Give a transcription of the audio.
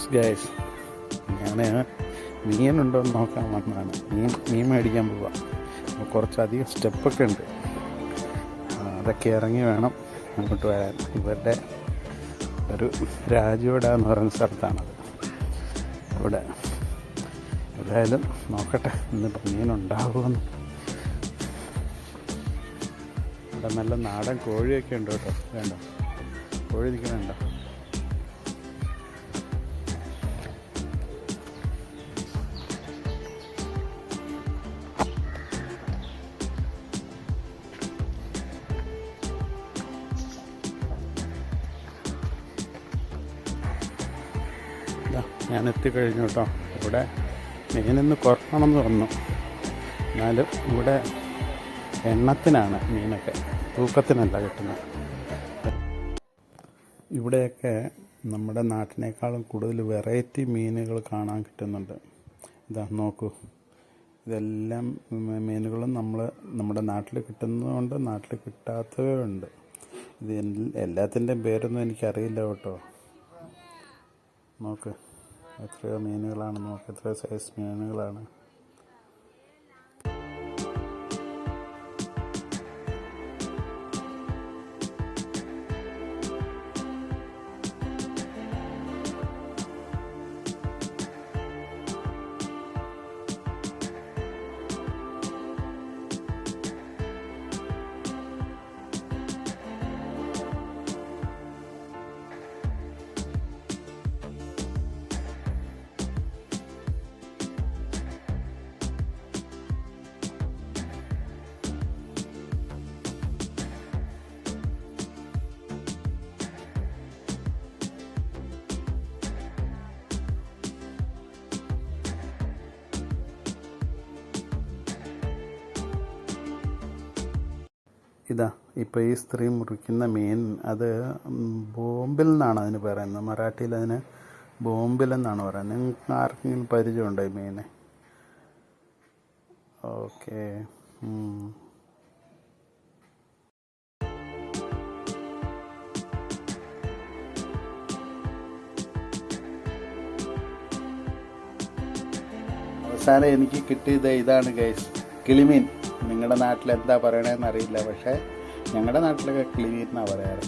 Yes guys, ഞാൻ മീനുണ്ടോ എന്ന് നോക്കാൻ വന്നതാണ്. മീൻ മേടിക്കാൻ പോവാം. അപ്പോൾ കുറച്ചധികം സ്റ്റെപ്പൊക്കെ ഉണ്ട്, അതൊക്കെ ഇറങ്ങി വേണം അങ്ങോട്ട് വരാൻ. ഇവരുടെ ഒരു രാജോട എന്ന് പറയുന്ന സ്ഥലത്താണത്. ഇവിടെ ഏതായാലും നോക്കട്ടെ ഇന്നിപ്പോൾ മീനുണ്ടാകുമെന്ന്. ഇവിടെ നല്ല നാടൻ കോഴിയൊക്കെ ഉണ്ട് കേട്ടോ. വേണ്ട, കോഴി നിൽക്കണുണ്ടോ? ഞാൻ എത്തിക്കഴിഞ്ഞു കേട്ടോ. ഇവിടെ മീനിന്ന് കുറക്കണമെന്ന് പറഞ്ഞു, എന്നാലും ഇവിടെ എണ്ണത്തിനാണ് മീനൊക്കെ, തൂക്കത്തിനല്ല കിട്ടുന്നത്. ഇവിടെയൊക്കെ നമ്മുടെ നാട്ടിനേക്കാളും കൂടുതൽ വെറൈറ്റി മീനുകൾ കാണാൻ കിട്ടുന്നുണ്ട്. ഇതാ നോക്കൂ, ഇതെല്ലാം മീനുകളും നമ്മുടെ നാട്ടിൽ കിട്ടുന്നതുകൊണ്ട് നാട്ടിൽ കിട്ടാത്തവയുണ്ട്. ഇത് എല്ലാത്തിൻ്റെയും പേരൊന്നും എനിക്കറിയില്ല കേട്ടോ. നോക്ക് എത്രയോ മീനുകളാണ്, നോക്ക് എത്രയോ സൈസ് മീനുകളാണ്. ഇതാ ഇപ്പോൾ ഈ സ്ത്രീ മുറിക്കുന്ന മീൻ, അത് ബോംബിൽ എന്നാണ് അതിന് പറയുന്നത്. മറാഠിയിൽ അതിന് ബോംബിൽ എന്നാണ് പറയുന്നത്. നിങ്ങൾക്ക് ആർക്കെങ്കിലും പരിചയമുണ്ടോ ഈ മീനെ? ഓക്കെ. അവസാനം എനിക്ക് കിട്ടിയത് ഇതാണ് ഗൈസ്, കിളിമീൻ. നിങ്ങളുടെ നാട്ടിൽ എന്താ പറയണതെന്ന് അറിയില്ല, പക്ഷേ ഞങ്ങളുടെ നാട്ടിലൊക്കെ കിളിമീൻ എന്നാണ് പറയാറ്.